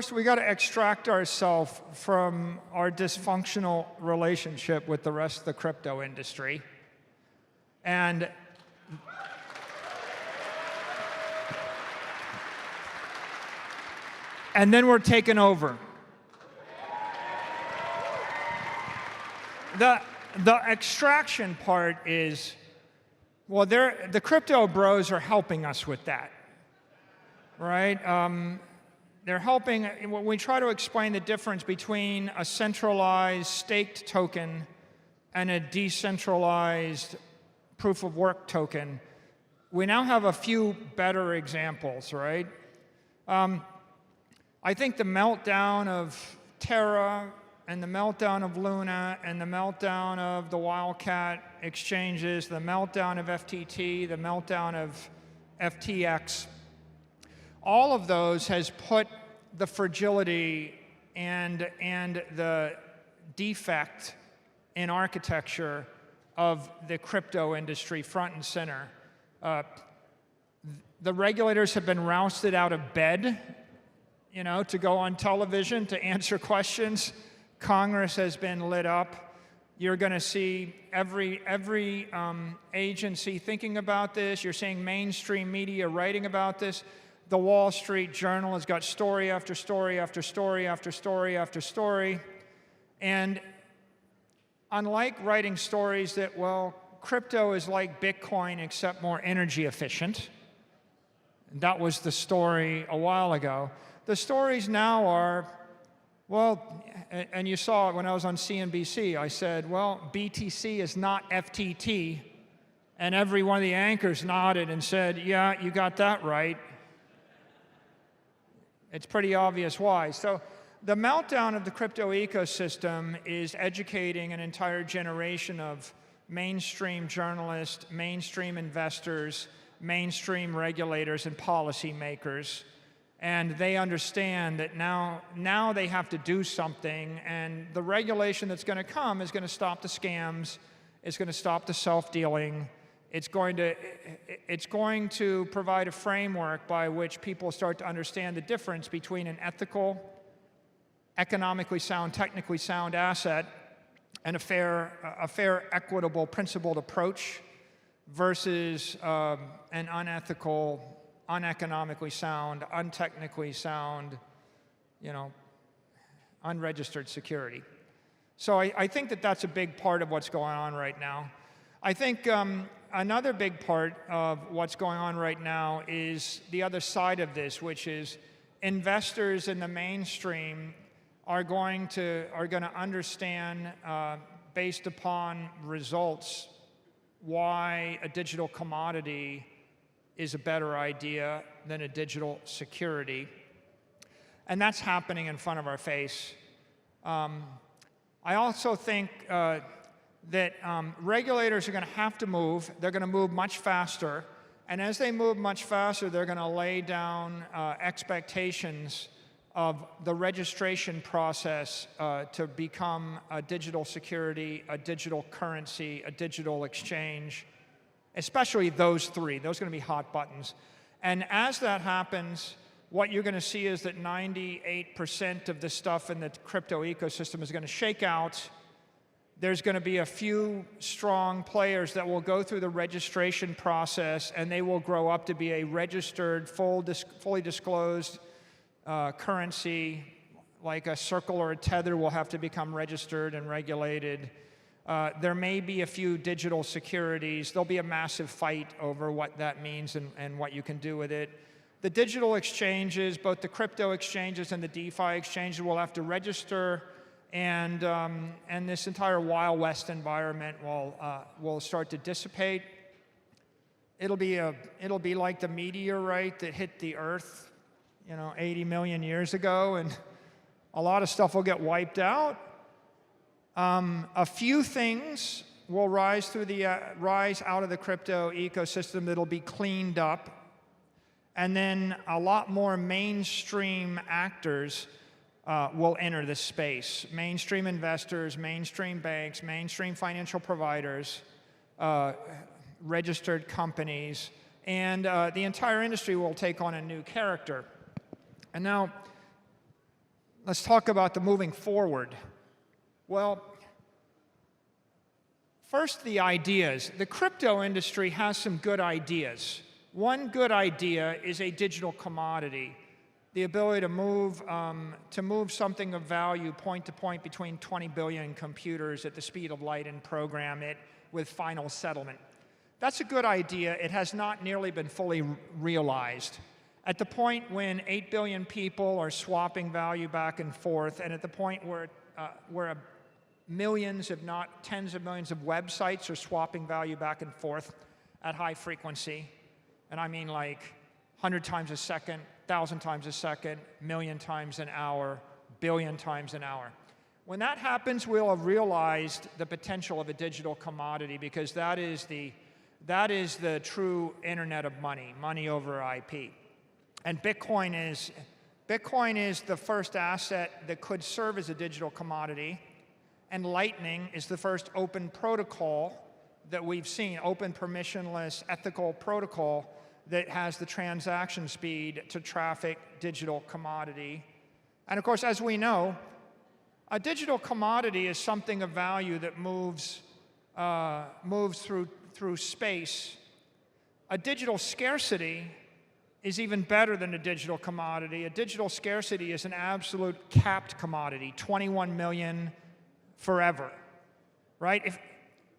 first, we got to extract ourselves from our dysfunctional relationship with the rest of the crypto industry. And then we're taking over. The extraction part is, well, the crypto bros are helping us with that, right? They're helping. When we try to explain the difference between a centralized staked token and a decentralized proof of work token, we now have a few better examples, right? I think the meltdown of Terra and the meltdown of Luna and the meltdown of the Wildcat exchanges, the meltdown of FTT, the meltdown of FTX, all of those has put the fragility and the defect in architecture of the crypto industry front and center. The regulators have been rousted out of bed, you know, to go on television to answer questions. Congress has been lit up. You're going to see every agency thinking about this. You're seeing mainstream media writing about this. The Wall Street Journal has got story after story after story after story after story. And unlike writing stories that, well, crypto is like Bitcoin except more energy efficient, that was the story a while ago. The stories now are, well, and you saw it when I was on CNBC, I said, well, BTC is not FTT, and every one of the anchors nodded and said, yeah, you got that right. It's pretty obvious why. So the meltdown of the crypto ecosystem is educating an entire generation of mainstream journalists, mainstream investors, mainstream regulators, and policymakers. And they understand that now they have to do something, and the regulation that's going to come is going to stop the scams, it's going to stop the self-dealing, it's going to provide a framework by which people start to understand the difference between an ethical, economically sound, technically sound asset and a fair, equitable, principled approach versus an unethical, uneconomically sound, untechnically sound, you know, unregistered security. So I think that that's a big part of what's going on right now. I think another big part of what's going on right now is the other side of this, which is investors in the mainstream are going to understand, based upon results, why a digital commodity is a better idea than a digital security. And that's happening in front of our face. I also think that regulators are going to have to move. They're going to move much faster. And as they move much faster, they're going to lay down expectations of the registration process to become a digital security, a digital currency, a digital exchange, especially those three. Those are going to be hot buttons. And as that happens, what you're going to see is that 98% of the stuff in the crypto ecosystem is going to shake out. There's going to be a few strong players that will go through the registration process, and they will grow up to be a registered, fully disclosed currency, like a Circle or a Tether will have to become registered and regulated. There may be a few digital securities. There'll be a massive fight over what that means and what you can do with it. The digital exchanges, both the crypto exchanges and the DeFi exchanges, will have to register, and this entire Wild West environment will start to dissipate. It'll be like the meteorite that hit the Earth, 80 million years ago, and a lot of stuff will get wiped out. A few things will rise out of the crypto ecosystem that'll be cleaned up, and then a lot more mainstream actors will enter this space. Mainstream investors, mainstream banks, mainstream financial providers, registered companies, and the entire industry will take on a new character. And now, let's talk about the moving forward. Well, first, the ideas. The crypto industry has some good ideas. One good idea is a digital commodity, the ability to move something of value point to point between 20 billion computers at the speed of light and program it with final settlement. That's a good idea. It has not nearly been fully realized. At the point when 8 billion people are swapping value back and forth, and at the point where millions, if not tens of millions of websites are swapping value back and forth at high frequency, and I mean like 100 times a second, 1,000 times a second, million times an hour, billion times an hour. When that happens, we'll have realized the potential of a digital commodity, because that is the true internet of money, money over IP. And Bitcoin is the first asset that could serve as a digital commodity, and Lightning is the first open protocol that we've seen, open, permissionless, ethical protocol that has the transaction speed to traffic digital commodity. And of course, as we know, a digital commodity is something of value that moves through space. A digital scarcity is even better than a digital commodity. A digital scarcity is an absolute capped commodity, 21 million forever, right?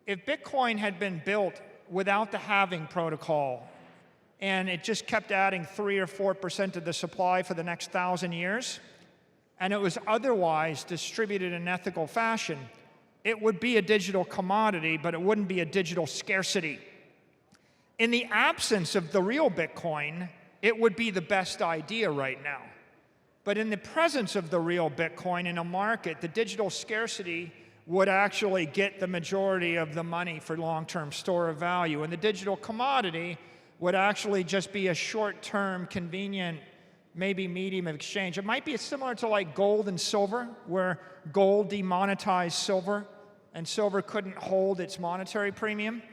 If Bitcoin had been built without the halving protocol, and it just kept adding 3 or 4% of the supply for the next 1,000 years, and it was otherwise distributed in an ethical fashion, it would be a digital commodity, but it wouldn't be a digital scarcity. In the absence of the real Bitcoin, it would be the best idea right now. But in the presence of the real Bitcoin in a market, the digital scarcity would actually get the majority of the money for long-term store of value. And the digital commodity would actually just be a short-term, convenient, maybe medium of exchange. It might be similar to like gold and silver, where gold demonetized silver, and silver couldn't hold its monetary premium.